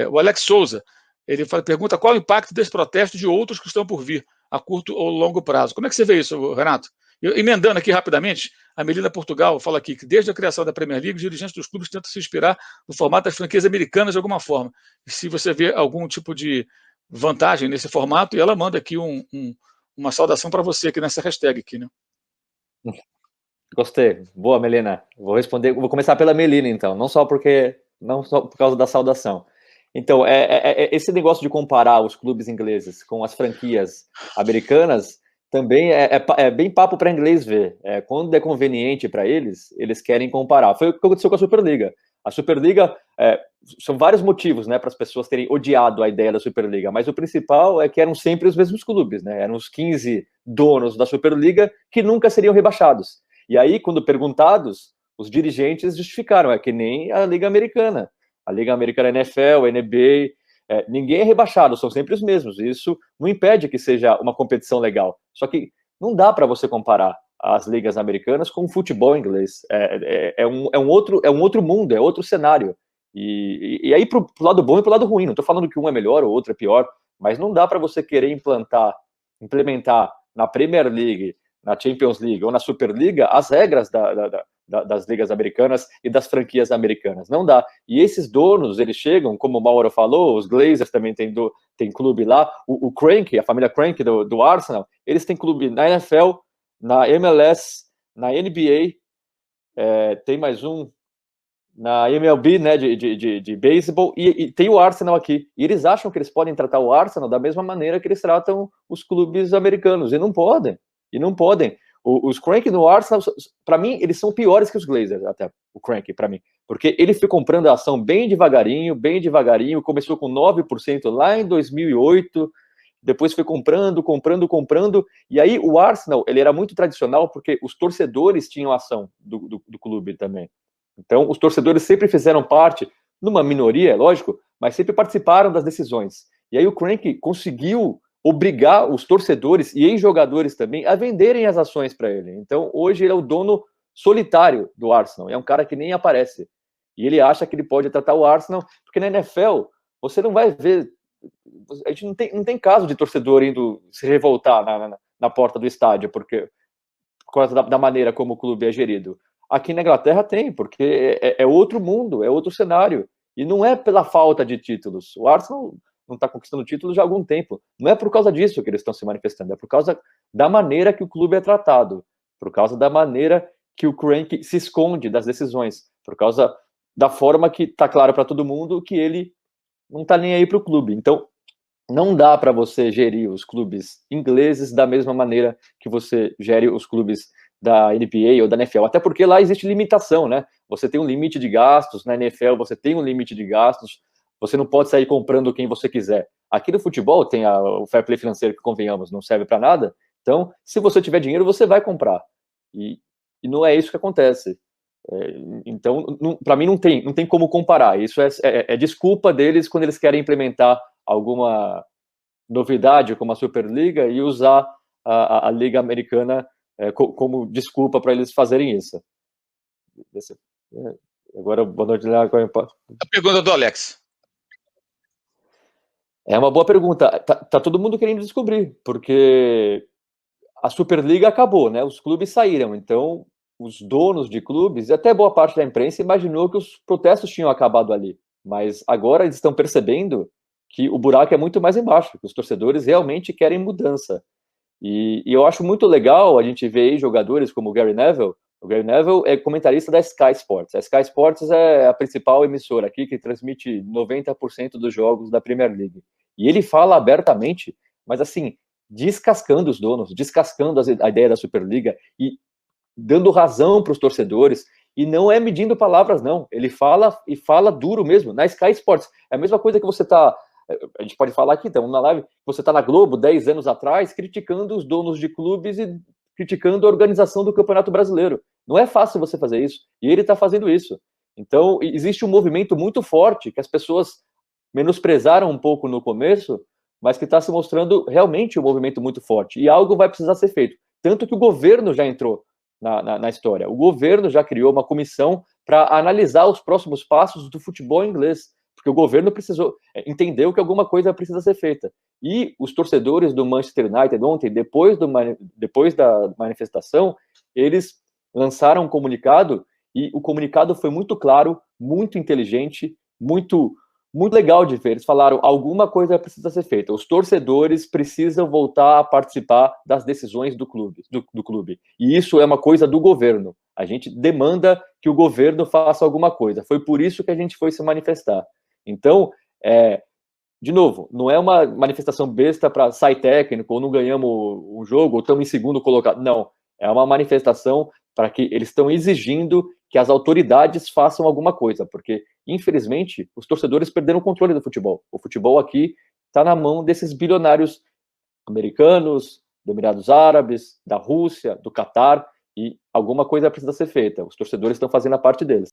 O Alex Souza, ele pergunta qual o impacto desse protesto de outros que estão por vir, a curto ou longo prazo. Como é que você vê isso, Renato? Emendando aqui rapidamente, a Melina Portugal fala aqui que desde a criação da Premier League, os dirigentes dos clubes tentam se inspirar no formato das franquias americanas de alguma forma. E se você vê algum tipo de vantagem nesse formato, e ela manda aqui uma saudação para você aqui nessa hashtag aqui, né? Gostei. Boa, Melina. Vou começar pela Melina, então, não só por causa da saudação. Então, esse negócio de comparar os clubes ingleses com as franquias americanas também é bem papo para inglês ver. Quando é conveniente para eles, eles querem comparar. Foi o que aconteceu com a Superliga. A Superliga, são vários motivos, né, para as pessoas terem odiado a ideia da Superliga, mas o principal é que eram sempre os mesmos clubes, né? Eram os 15 donos da Superliga que nunca seriam rebaixados. E aí, quando perguntados, os dirigentes justificaram, é que nem a Liga Americana. A Liga Americana, a NFL, a NBA, ninguém é rebaixado, são sempre os mesmos. Isso não impede que seja uma competição legal. Só que não dá para você comparar as ligas americanas com o futebol inglês. É um outro mundo, é outro cenário. E aí, pro lado bom e pro lado ruim. Não estou falando que um é melhor ou outro é pior, mas não dá para você querer implementar na Premier League, na Champions League ou na Superliga as regras das ligas americanas e das franquias americanas. Não dá. E esses donos, eles chegam, como o Mauro falou, os Glazers também tem clube lá, o Kroenke, a família Kroenke do Arsenal, eles têm clube na NFL, na MLS, na NBA, tem mais um na MLB, né, de beisebol, e tem o Arsenal aqui. E eles acham que eles podem tratar o Arsenal da mesma maneira que eles tratam os clubes americanos, e não podem. Os Kroenke no Arsenal, para mim, eles são piores que os Glazers, até o Kroenke, para mim. Porque ele foi comprando a ação bem devagarinho, começou com 9% lá em 2008, depois foi comprando, e aí o Arsenal, ele era muito tradicional porque os torcedores tinham ação do clube também. Então, os torcedores sempre fizeram parte, numa minoria, lógico, mas sempre participaram das decisões. E aí o Kroenke conseguiu obrigar os torcedores e ex-jogadores também a venderem as ações para ele. Então, hoje ele é o dono solitário do Arsenal, é um cara que nem aparece. E ele acha que ele pode tratar o Arsenal, porque na NFL, você não vai ver... A gente não tem caso de torcedor indo se revoltar na porta do estádio, por causa da maneira como o clube é gerido. Aqui na Inglaterra tem, porque é outro mundo, é outro cenário. E não é pela falta de títulos. O Arsenal não está conquistando títulos já há algum tempo. Não é por causa disso que eles estão se manifestando, é por causa da maneira que o clube é tratado, por causa da maneira que o Kroenke se esconde das decisões, por causa da forma que está claro para todo mundo que ele não está nem aí para o clube. Então, não dá para você gerir os clubes ingleses da mesma maneira que você gere os clubes da NBA ou da NFL, até porque lá existe limitação, né? Você tem um limite de gastos, na NFL você tem um limite de gastos, você não pode sair comprando quem você quiser. Aqui no futebol tem o fair play financeiro, que convenhamos, não serve para nada, então, se você tiver dinheiro, você vai comprar. E não é isso que acontece. Então, para mim, não tem como comparar. Isso é desculpa deles quando eles querem implementar alguma novidade, como a Superliga, e usar a Liga Americana como desculpa para eles fazerem isso. Agora, boa noite. A pergunta do Alex. É uma boa pergunta. Tá todo mundo querendo descobrir, porque a Superliga acabou, né? Os clubes saíram, então os donos de clubes, e até boa parte da imprensa, imaginou que os protestos tinham acabado ali. Mas agora eles estão percebendo que o buraco é muito mais embaixo, que os torcedores realmente querem mudança. E eu acho muito legal a gente ver aí jogadores como o Gary Neville. O Gary Neville é comentarista da Sky Sports. A Sky Sports é a principal emissora aqui, que transmite 90% dos jogos da Premier League. E ele fala abertamente, mas assim, descascando os donos, descascando a ideia da Superliga e dando razão para os torcedores. E não é medindo palavras, não. Ele fala e fala duro mesmo. Na Sky Sports, é a mesma coisa que você está... A gente pode falar aqui, então, na live, você está na Globo 10 anos atrás criticando os donos de clubes e criticando a organização do Campeonato Brasileiro. Não é fácil você fazer isso. E ele está fazendo isso. Então, existe um movimento muito forte que as pessoas menosprezaram um pouco no começo, mas que está se mostrando realmente um movimento muito forte. E algo vai precisar ser feito. Tanto que o governo já entrou na história. O governo já criou uma comissão para analisar os próximos passos do futebol inglês. porque o governo entendeu que alguma coisa precisa ser feita. E os torcedores do Manchester United ontem, depois da manifestação, eles lançaram um comunicado, e o comunicado foi muito claro, muito inteligente, muito legal de ver. Eles falaram, alguma coisa precisa ser feita. Os torcedores precisam voltar a participar das decisões do clube. E isso é uma coisa do governo. A gente demanda que o governo faça alguma coisa. Foi por isso que a gente foi se manifestar. Então, de novo, não é uma manifestação besta para sair técnico, ou não ganhamos um jogo, ou estamos em segundo colocado. Não, é uma manifestação para que eles estão exigindo que as autoridades façam alguma coisa, porque, infelizmente, os torcedores perderam o controle do futebol. O futebol aqui está na mão desses bilionários americanos, dos Emirados Árabes, da Rússia, do Catar, e alguma coisa precisa ser feita. Os torcedores estão fazendo a parte deles.